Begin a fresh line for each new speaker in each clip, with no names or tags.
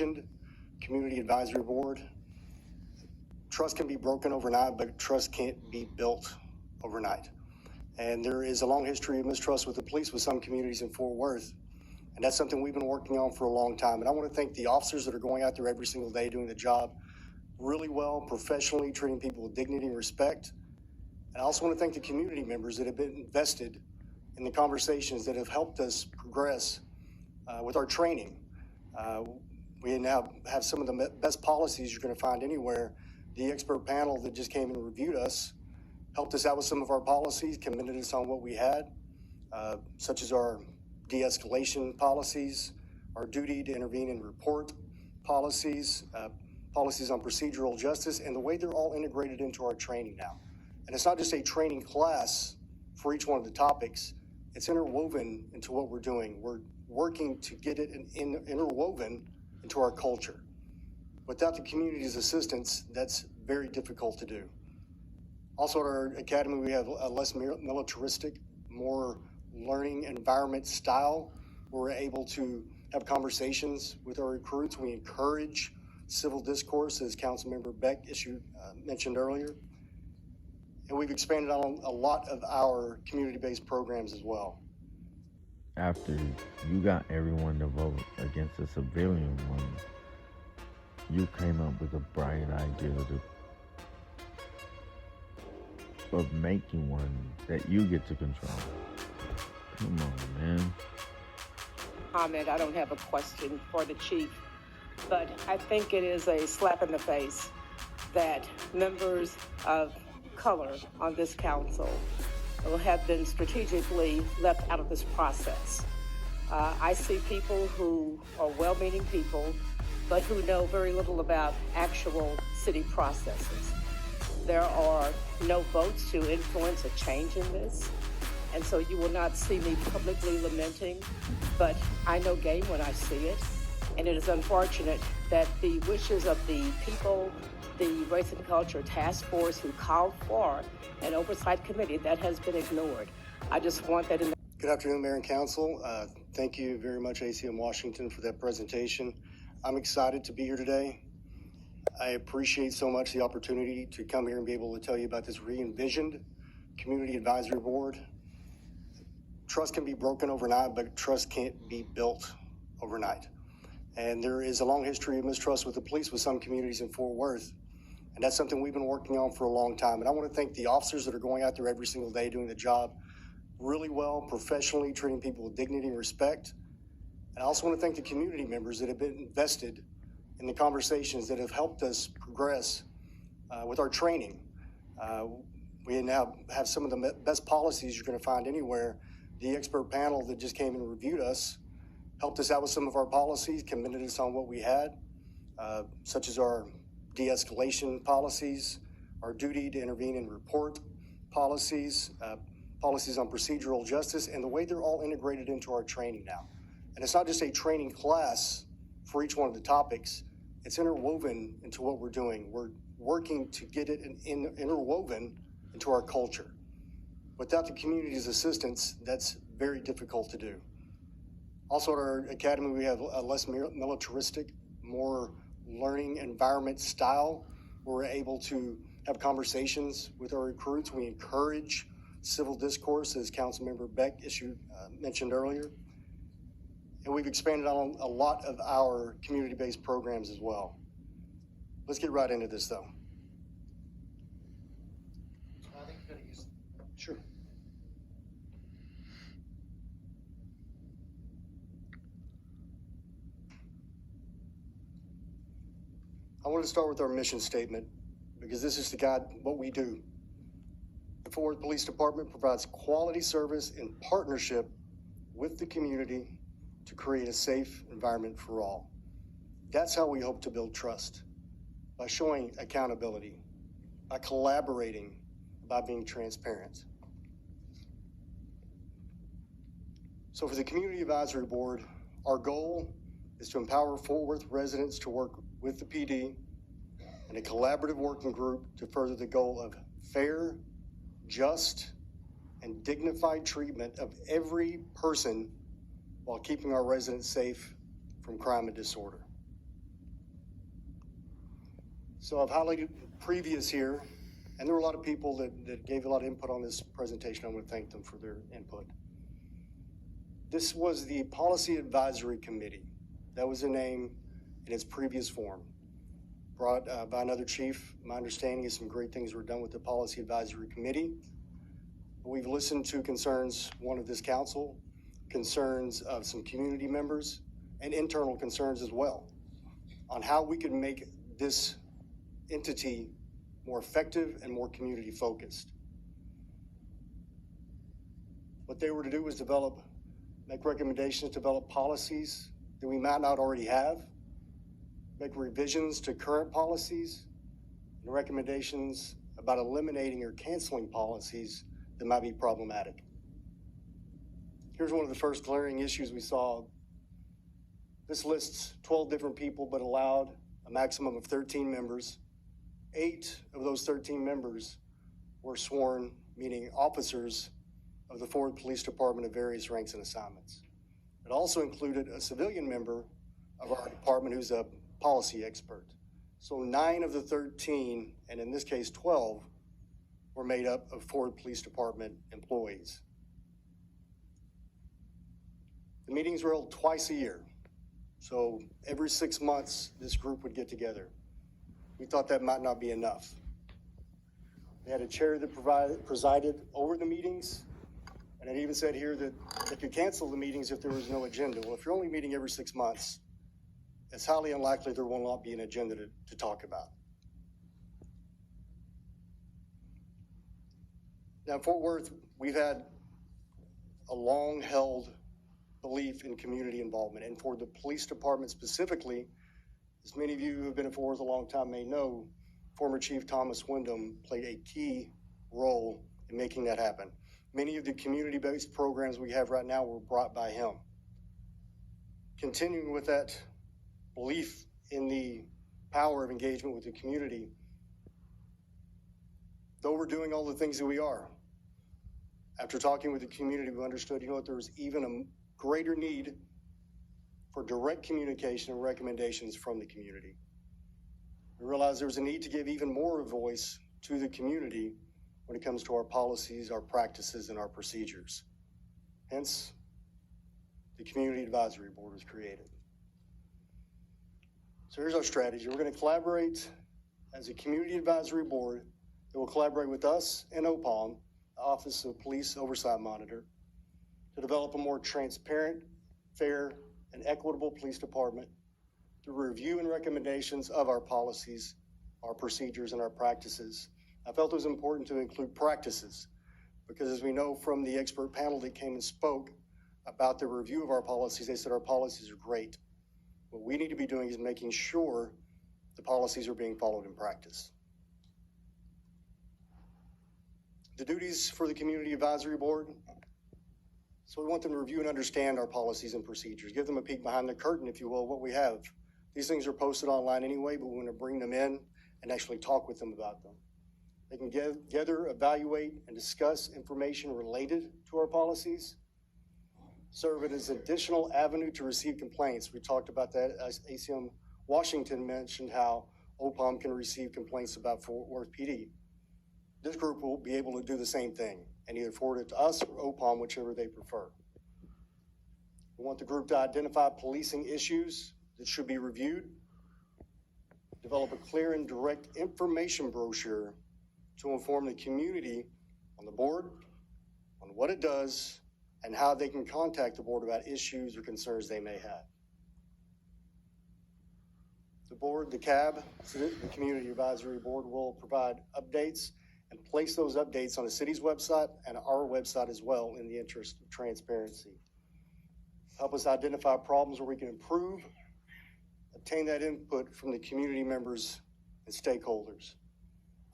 re-envisioned Community Advisory Board. Trust can be broken overnight, but trust can't be built overnight. And there is a long history of mistrust with the police with some communities in Fort Worth. And that's something we've been working on for a long time. And I want to thank the officers that are going out there every single day doing the job really well, professionally, treating people with dignity and respect. And I also want to thank the community members that have been invested in the conversations that have helped us progress with our training. We now have some of the best policies you're going to find anywhere. The expert panel that just came and reviewed us helped us out with some of our policies, commended us on what we had, such as our de-escalation policies, our duty to intervene and report policies, policies on procedural justice, and the way they're all integrated into our training now. And it's not just a training class for each one of the topics, it's interwoven into what we're doing. We're working to get it interwoven into our culture. Without the community's assistance, that's very difficult to do. Also at our academy, we have a less militaristic, more learning environment style. We're able to have conversations with our recruits. We encourage civil discourse, as Councilmember Beck mentioned earlier. And we've expanded on a lot of our community-based programs as well.
After you got everyone to vote against the civilian one, you came up with a bright idea of making one that you get to control. Come on, man.
Comment, I don't have a question for the chief, but I think it is a slap in the face that members of color on this council will have been strategically left out of this process. I see people who are well-meaning people, but who know very little about actual city processes. There are no votes to influence a change in this, and so you will not see me publicly lamenting, but I know game when I see it, and it is unfortunate that the wishes of the people, the Race and Culture Task Force who called for an oversight committee, that has been ignored. I just want that in the...
Good afternoon, Mayor and Council. Thank you very much, ACM Washington, for that presentation. I'm excited to be here today. I appreciate so much the opportunity to come here and be able to tell you about this re-envisioned Community Advisory Board. Trust can be broken overnight, but trust can't be built overnight. And there is a long history of mistrust with the police with some communities in Fort Worth. And that's something we've been working on for a long time. And I want to thank the officers that are going out there every single day doing the job really well, professionally, treating people with dignity and respect. And I also want to thank the community members that have been invested in the conversations that have helped us progress with our training. We now have some of the best policies you're going to find anywhere. The expert panel that just came and reviewed us helped us out with some of our policies, commended us on what we had, such as our de-escalation policies, our duty to intervene and report policies, policies on procedural justice, and the way they're all integrated into our training now. And it's not just a training class for each one of the topics, it's interwoven into what we're doing. We're working to get it interwoven into our culture. Without the community's assistance, that's very difficult to do. Also at our academy, we have a less militaristic, more learning environment style. We're able to have conversations with our recruits. We encourage civil discourse, as Councilmember Beck mentioned earlier. And we've expanded on a lot of our community-based programs as well. Let's get right into this, though.
I think you're going to use...
Sure. I want to start with our mission statement, because this is to guide what we do. The Fort Worth Police Department provides quality service in partnership with the community to create a safe environment for all. That's how we hope to build trust, by showing accountability, by collaborating, by being transparent. So for the Community Advisory Board, our goal is to empower Fort Worth residents to work with the PD in a collaborative working group to further the goal of fair, just, and dignified treatment of every person while keeping our residents safe from crime and disorder. So I've highlighted previous here, and there were a lot of people that gave a lot of input on this presentation. I want to thank them for their input. This was the Policy Advisory Committee. That was the name in its previous form. Brought by another chief. My understanding is some great things were done with the Policy Advisory Committee. We've listened to concerns, one of this council, concerns of some community members, and internal concerns as well, on how we could make this entity more effective and more community focused. What they were to do was make recommendations, develop policies that we might not already have, make revisions to current policies, and recommendations about eliminating or canceling policies that might be problematic. Here's one of the first glaring issues we saw. This lists 12 different people, but allowed a maximum of 13 members. 8 of those 13 members were sworn, meaning officers of the Ford Police Department of various ranks and assignments. It also included a civilian member of our department who's a policy expert. So 9 of the 13, and in this case 12, were made up of Ford Police Department employees. The meetings were held twice a year. So every 6 months, this group would get together. We thought that might not be enough. They had a chair that presided over the meetings, and it even said here that they could cancel the meetings if there was no agenda. Well, if you're only meeting every 6 months, it's highly unlikely there will not be an agenda to talk about. Now, in Fort Worth, we've had a long-held belief in community involvement, and for the police department specifically, as many of you who have been at Fort Worth a long time may know, former Chief Thomas Wyndham played a key role in making that happen. Many of the community-based programs we have right now were brought by him. Continuing with that belief in the power of engagement with the community, though we're doing all the things that we are, after talking with the community, we understood, there was even a greater need for direct communication and recommendations from the community. We realized there was a need to give even more of a voice to the community when it comes to our policies, our practices, and our procedures. Hence, the Community Advisory Board was created. So here's our strategy. We're going to collaborate as a Community Advisory Board that will collaborate with us and OPOM, the Office of Police Oversight Monitor, to develop a more transparent, fair, and equitable police department through review and recommendations of our policies, our procedures, and our practices. I felt it was important to include practices because, as we know from the expert panel that came and spoke about the review of our policies, they said our policies are great. What we need to be doing is making sure the policies are being followed in practice. The duties for the Community Advisory Board. So we want them to review and understand our policies and procedures, give them a peek behind the curtain, if you will, what we have. These things are posted online anyway, but we want to bring them in and actually talk with them about them. They can gather, evaluate, and discuss information related to our policies, serve it as an additional avenue to receive complaints. We talked about that as ACM Washington mentioned how OPOM can receive complaints about Fort Worth PD. This group will be able to do the same thing and either forward it to us or OPOM, whichever they prefer. We want the group to identify policing issues that should be reviewed, develop a clear and direct information brochure to inform the community on the board, on what it does, and how they can contact the board about issues or concerns they may have. The board, the CAB, the Community Advisory Board, will provide updates and place those updates on the city's website and our website as well in the interest of transparency. Help us identify problems where we can improve, obtain that input from the community members and stakeholders,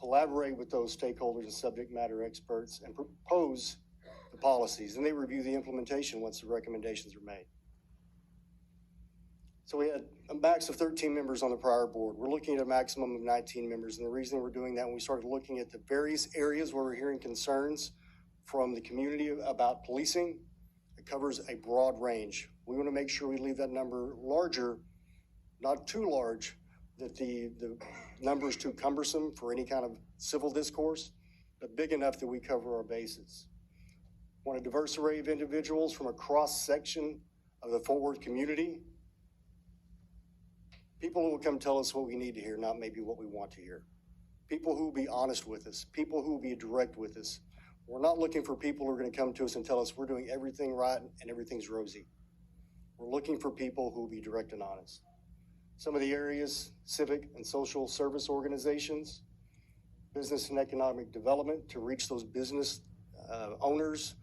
collaborate with those stakeholders and subject matter experts, and propose the policies. And they review the implementation once the recommendations are made. So we had a max of 13 members on the prior board. We're looking at a maximum of 19 members. And the reason we're doing that, when we started looking at the various areas where we're hearing concerns from the community about policing, it covers a broad range. We want to make sure we leave that number larger, not too large, that the number is too cumbersome for any kind of civil discourse, but big enough that we cover our bases. Want a diverse array of individuals from a cross-section of the Fort Worth community. People who will come tell us what we need to hear, not maybe what we want to hear. People who will be honest with us, people who will be direct with us. We're not looking for people who are going to come to us and tell us we're doing everything right and everything's rosy. We're looking for people who will be direct and honest. Some of the areas, civic and social service organizations, business and economic development to reach those business owners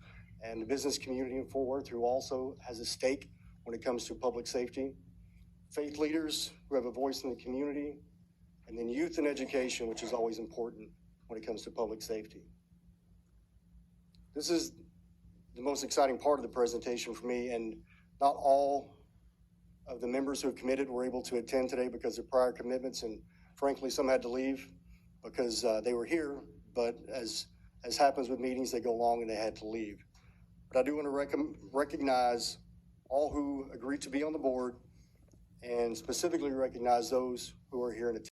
and the business community in Fort Worth who also has a stake when it comes to public safety. Faith leaders who have a voice in the community, and then youth and education, which is always important when it comes to public safety. This is the most exciting part of the presentation for me, and not all of the members who have committed were able to attend today because of prior commitments, and frankly, some had to leave because they were here, but as happens with meetings, they go long and they had to leave. But I do want to recognize all who agreed to be on the board, and specifically recognize those who are here in attendance.